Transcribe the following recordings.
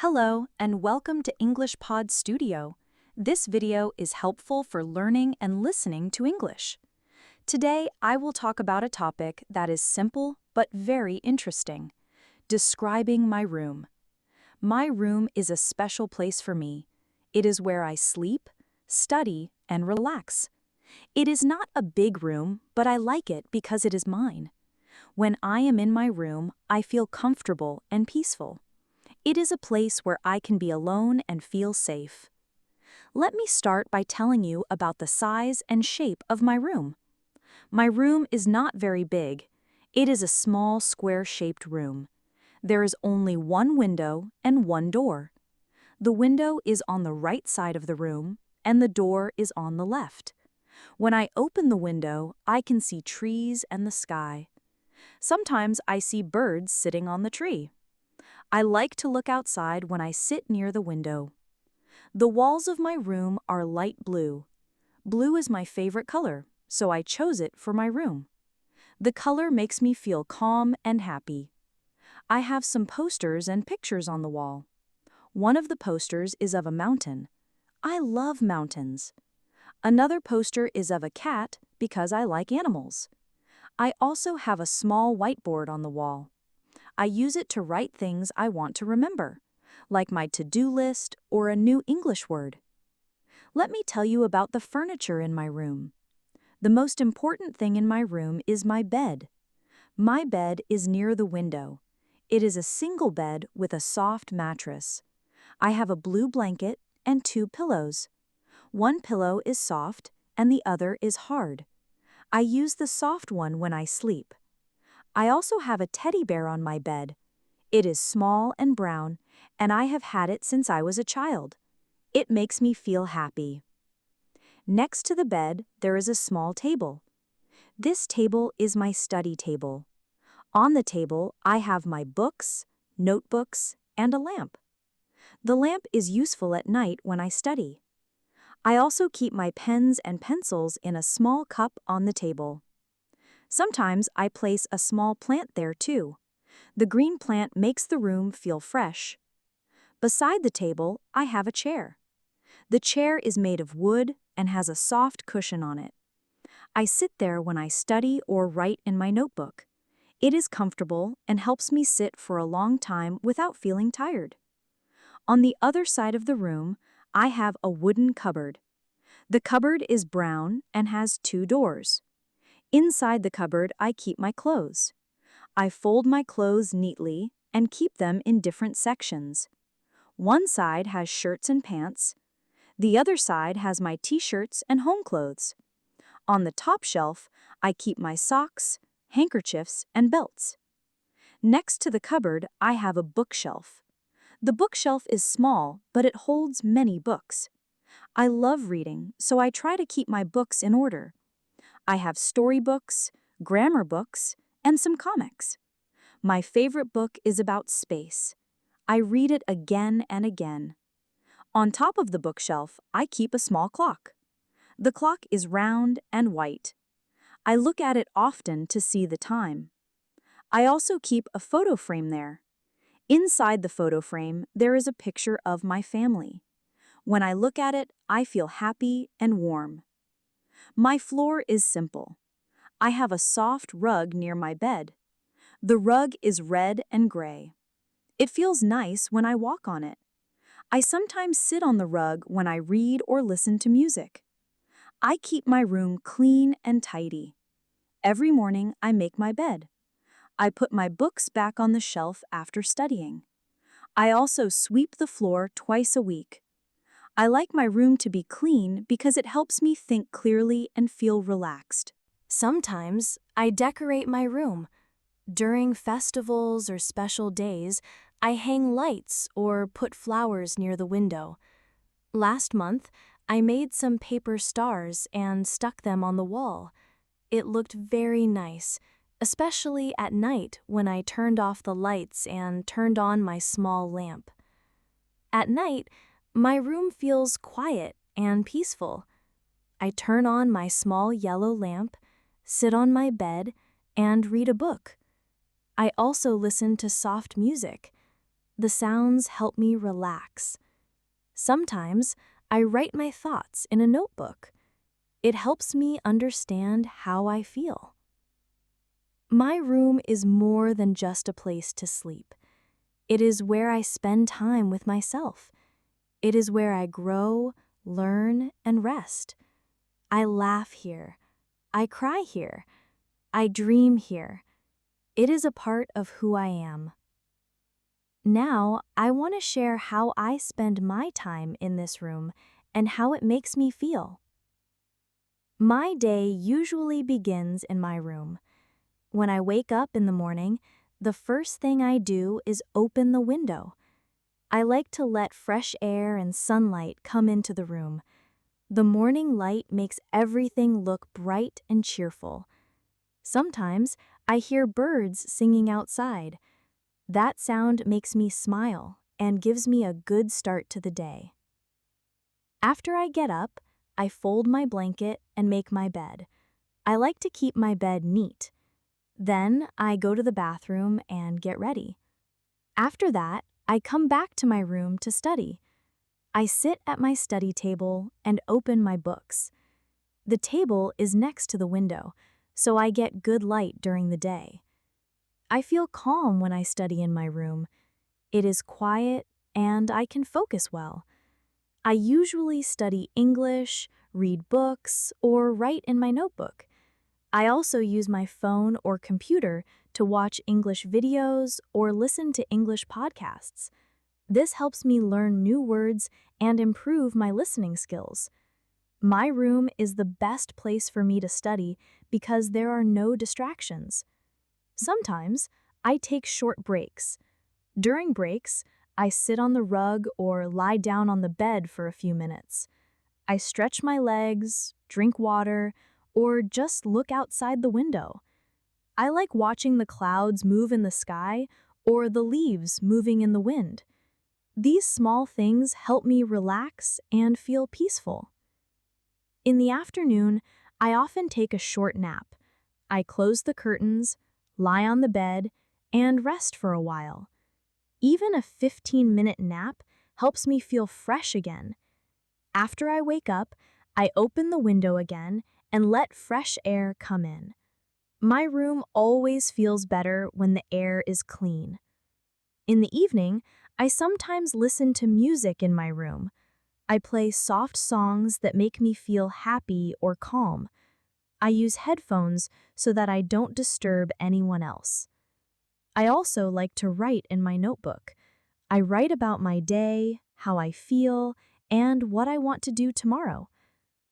Hello and welcome to English Pod Studio. This video is helpful for learning and listening to English. Today, I will talk about a topic that is simple but very interesting: describing my room. My room is a special place for me. It is where I sleep, study, and relax. It is not a big room, but I like it because it is mine. When I am in my room, I feel comfortable and peaceful. It is a place where I can be alone and feel safe. Let me start by telling you about the size and shape of my room. My room is not very big. It is a small square-shaped room. There is only one window and one door. The window is on the right side of the room, and the door is on the left. When I open the window, I can see trees and the sky. Sometimes I see birds sitting on the tree. I like to look outside when I sit near the window. The walls of my room are light blue. Blue is my favorite color, so I chose it for my room. The color makes me feel calm and happy. I have some posters and pictures on the wall. One of the posters is of a mountain. I love mountains. Another poster is of a cat because I like animals. I also have a small whiteboard on the wall. I use it to write things I want to remember, like my to-do list or a new English word. Let me tell you about the furniture in my room. The most important thing in my room is my bed. My bed is near the window. It is a single bed with a soft mattress. I have a blue blanket and two pillows. One pillow is soft and the other is hard. I use the soft one when I sleep. I also have a teddy bear on my bed. It is small and brown, and I have had it since I was a child. It makes me feel happy. Next to the bed, there is a small table. This table is my study table. On the table, I have my books, notebooks, and a lamp. The lamp is useful at night when I study. I also keep my pens and pencils in a small cup on the table. Sometimes I place a small plant there too. The green plant makes the room feel fresh. Beside the table, I have a chair. The chair is made of wood and has a soft cushion on it. I sit there when I study or write in my notebook. It is comfortable and helps me sit for a long time without feeling tired. On the other side of the room, I have a wooden cupboard. The cupboard is brown and has two doors. Inside the cupboard, I keep my clothes. I fold my clothes neatly and keep them in different sections. One side has shirts and pants. The other side has my t-shirts and home clothes. On the top shelf, I keep my socks, handkerchiefs, and belts. Next to the cupboard, I have a bookshelf. The bookshelf is small, but it holds many books. I love reading, so I try to keep my books in order. I have storybooks, grammar books, and some comics. My favorite book is about space. I read it again and again. On top of the bookshelf, I keep a small clock. The clock is round and white. I look at it often to see the time. I also keep a photo frame there. Inside the photo frame, there is a picture of my family. When I look at it, I feel happy and warm. My floor is simple. I have a soft rug near my bed. The rug is red and gray. It feels nice when I walk on it. I sometimes sit on the rug when I read or listen to music. I keep my room clean and tidy. Every morning, I make my bed. I put my books back on the shelf after studying. I also sweep the floor twice a week. I like my room to be clean because it helps me think clearly and feel relaxed. Sometimes I decorate my room. During festivals or special days, I hang lights or put flowers near the window. Last month, I made some paper stars and stuck them on the wall. It looked very nice, especially at night when I turned off the lights and turned on my small lamp. At night, my room feels quiet and peaceful. I turn on my small yellow lamp, sit on my bed, and read a book. I also listen to soft music. the sounds help me relax. Sometimes I write my thoughts in a notebook. It helps me understand how I feel. My room is more than just a place to sleep. It is where I spend time with myself. It is where I grow, learn, and rest. I laugh here. I cry here. I dream here. It is a part of who I am. Now, I want to share how I spend my time in this room and how it makes me feel. My day usually begins in my room. When I wake up in the morning, the first thing I do is open the window. I like to let fresh air and sunlight come into the room. The morning light makes everything look bright and cheerful. Sometimes I hear birds singing outside. That sound makes me smile and gives me a good start to the day. After I get up, I fold my blanket and make my bed. I like to keep my bed neat. Then I go to the bathroom and get ready. After that, I come back to my room to study. I sit at my study table and open my books. The table is next to the window, so I get good light during the day. I feel calm when I study in my room. It is quiet and I can focus well. I usually study English, read books, or write in my notebook. I also use my phone or computer to watch English videos or listen to English podcasts. This helps me learn new words and improve my listening skills. My room is the best place for me to study because there are no distractions. Sometimes I take short breaks. During breaks, I sit on the rug or lie down on the bed for a few minutes. I stretch my legs, drink water, or just look outside the window. I like watching the clouds move in the sky or the leaves moving in the wind. These small things help me relax and feel peaceful. In the afternoon, I often take a short nap. I close the curtains, lie on the bed, and rest for a while. Even a 15-minute nap helps me feel fresh again. After I wake up, I open the window again and let fresh air come in. My room always feels better when the air is clean. In the evening, I sometimes listen to music in my room. I play soft songs that make me feel happy or calm. I use headphones so that I don't disturb anyone else. I also like to write in my notebook. I write about my day, how I feel, and what I want to do tomorrow.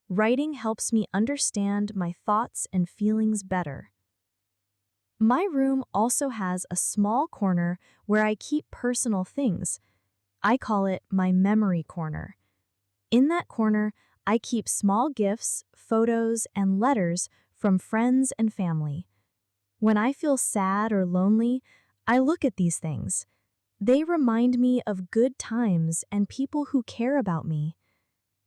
Writing helps me understand my thoughts and feelings better. My room also has a small corner where I keep personal things. I call it my memory corner. In that corner, I keep small gifts, photos, and letters from friends and family. When I feel sad or lonely, I look at these things. They remind me of good times and people who care about me.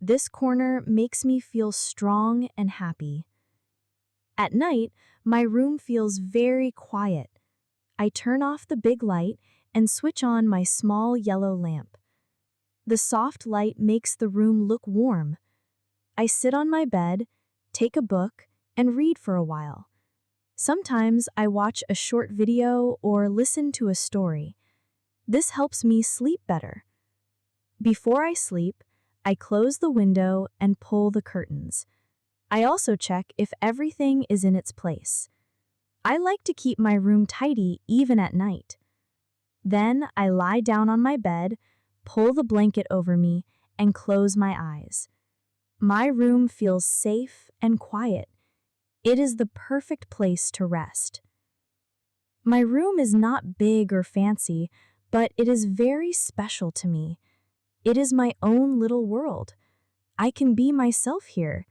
This corner makes me feel strong and happy. At night, my room feels very quiet. I turn off the big light and switch on my small yellow lamp. The soft light makes the room look warm. I sit on my bed, take a book, and read for a while. Sometimes I watch a short video or listen to a story. This helps me sleep better. Before I sleep, I close the window and pull the curtains. I also check if everything is in its place. I like to keep my room tidy even at night. Then I lie down on my bed, pull the blanket over me, and close my eyes. My room feels safe and quiet. It is the perfect place to rest. My room is not big or fancy, but it is very special to me. It is my own little world. I can be myself here.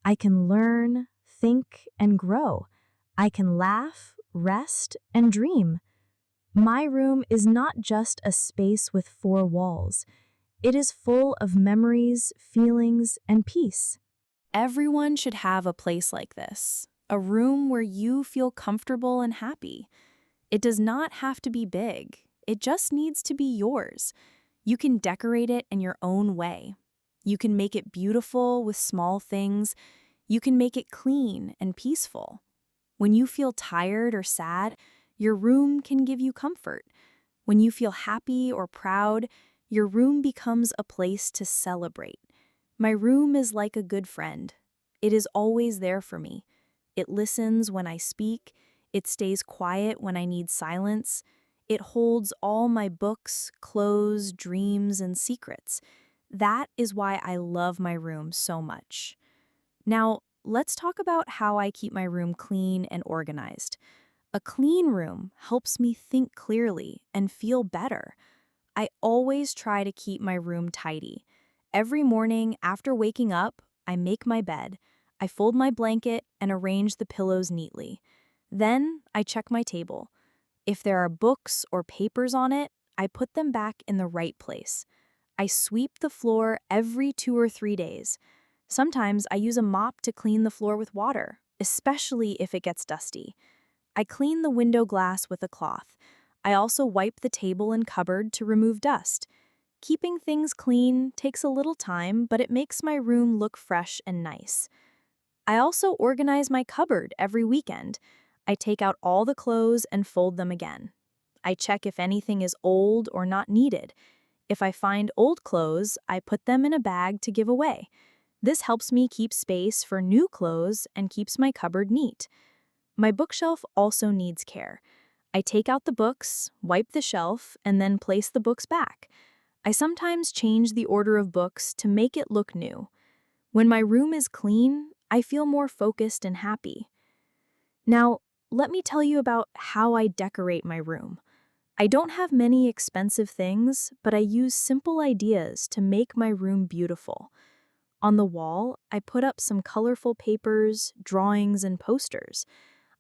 I can learn, think, and grow. I can laugh, rest, and dream. My room is not just a space with four walls. It is full of memories, feelings, and peace. Everyone should have a place like this, a room where you feel comfortable and happy. It does not have to be big. It just needs to be yours. You can decorate it in your own way. You can make it beautiful with small things. You can make it clean and peaceful. When you feel tired or sad, your room can give you comfort. When you feel happy or proud, your room becomes a place to celebrate. My room is like a good friend. It is always there for me. It listens when I speak. It stays quiet when I need silence. It holds all my books, clothes, dreams, and secrets. That is why I love my room so much. Now, let's talk about how I keep my room clean and organized. A clean room helps me think clearly and feel better. I always try to keep my room tidy. Every morning after waking up, I make my bed. I fold my blanket and arrange the pillows neatly. Then I check my table. If there are books or papers on it, I put them back in the right place. I sweep the floor every 2 or 3 days. Sometimes I use a mop to clean the floor with water, especially if it gets dusty. I clean the window glass with a cloth. I also wipe the table and cupboard to remove dust. Keeping things clean takes a little time, but it makes my room look fresh and nice. I also organize my cupboard every weekend. I take out all the clothes and fold them again. I check if anything is old or not needed. If I find old clothes, I put them in a bag to give away. This helps me keep space for new clothes and keeps my cupboard neat. My bookshelf also needs care. I take out the books, wipe the shelf, and then place the books back. I sometimes change the order of books to make it look new. When my room is clean, I feel more focused and happy. Now, let me tell you about how I decorate my room. I don't have many expensive things, but I use simple ideas to make my room beautiful. On the wall, I put up some colorful papers, drawings, and posters.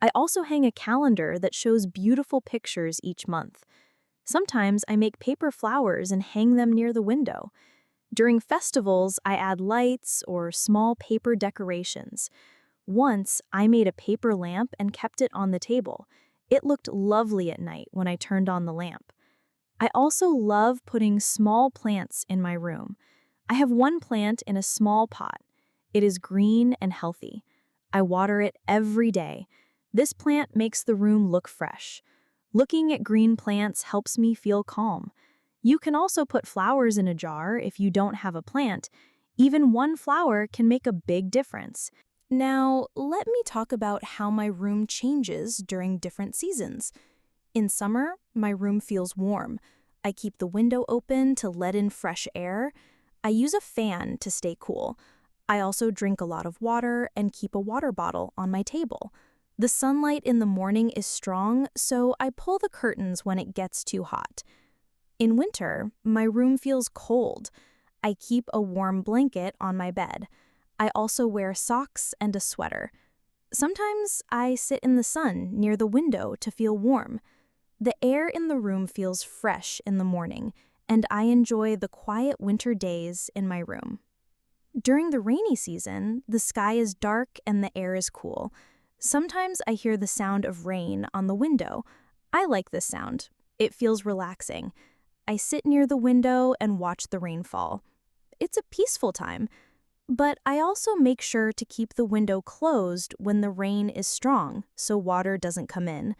I also hang a calendar that shows beautiful pictures each month. Sometimes I make paper flowers and hang them near the window. During festivals, I add lights or small paper decorations. Once, I made a paper lamp and kept it on the table. It looked lovely at night when I turned on the lamp. I also love putting small plants in my room. I have one plant in a small pot. It is green and healthy. I water it every day. This plant makes the room look fresh. Looking at green plants helps me feel calm. You can also put flowers in a jar if you don't have a plant. Even one flower can make a big difference. Now, let me talk about how my room changes during different seasons. In summer, my room feels warm. I keep the window open to let in fresh air. I use a fan to stay cool. I also drink a lot of water and keep a water bottle on my table. The sunlight in the morning is strong, so I pull the curtains when it gets too hot. In winter, my room feels cold. I keep a warm blanket on my bed. I also wear socks and a sweater. Sometimes I sit in the sun near the window to feel warm. The air in the room feels fresh in the morning, and I enjoy the quiet winter days in my room. During the rainy season, the sky is dark and the air is cool. Sometimes I hear the sound of rain on the window. I like this sound. It feels relaxing. I sit near the window and watch the rain fall. It's a peaceful time, but I also make sure to keep the window closed when the rain is strong so water doesn't come in.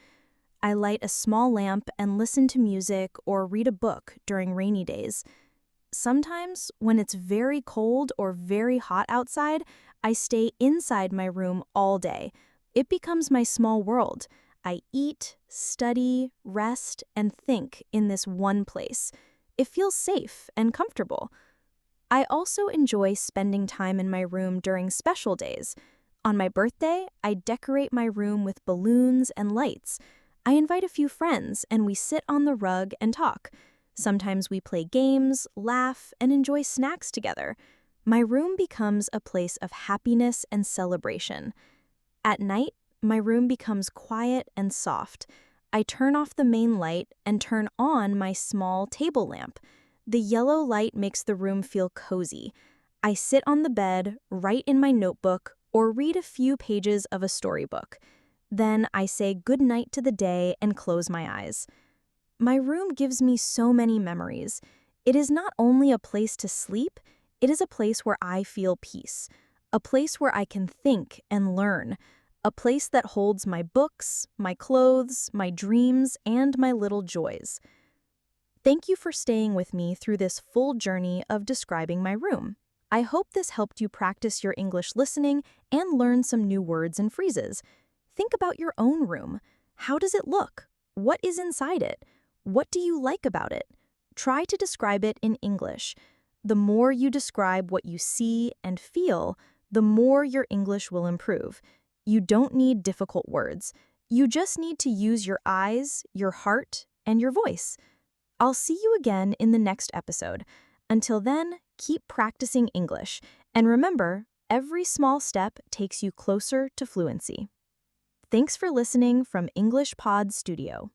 I light a small lamp and listen to music or read a book during rainy days. Sometimes, when it's very cold or very hot outside, I stay inside my room all day. It becomes my small world. I eat, study, rest, and think in this one place. It feels safe and comfortable. I also enjoy spending time in my room during special days. On my birthday, I decorate my room with balloons and lights. I invite a few friends and we sit on the rug and talk. Sometimes we play games, laugh, and enjoy snacks together. My room becomes a place of happiness and celebration. At night, my room becomes quiet and soft. I turn off the main light and turn on my small table lamp. The yellow light makes the room feel cozy. I sit on the bed, write in my notebook, or read a few pages of a storybook. Then I say good night to the day and close my eyes. My room gives me so many memories. It is not only a place to sleep, it is a place where I feel peace, a place where I can think and learn, a place that holds my books, my clothes, my dreams, and my little joys. Thank you for staying with me through this full journey of describing my room. I hope this helped you practice your English listening and learn some new words and phrases. Think about your own room. How does it look? What is inside it? What do you like about it? Try to describe it in English. The more you describe what you see and feel, the more your English will improve. You don't need difficult words. You just need to use your eyes, your heart, and your voice. I'll see you again in the next episode. Until then, keep practicing English. And remember, every small step takes you closer to fluency. Thanks for listening from English Pod Studio.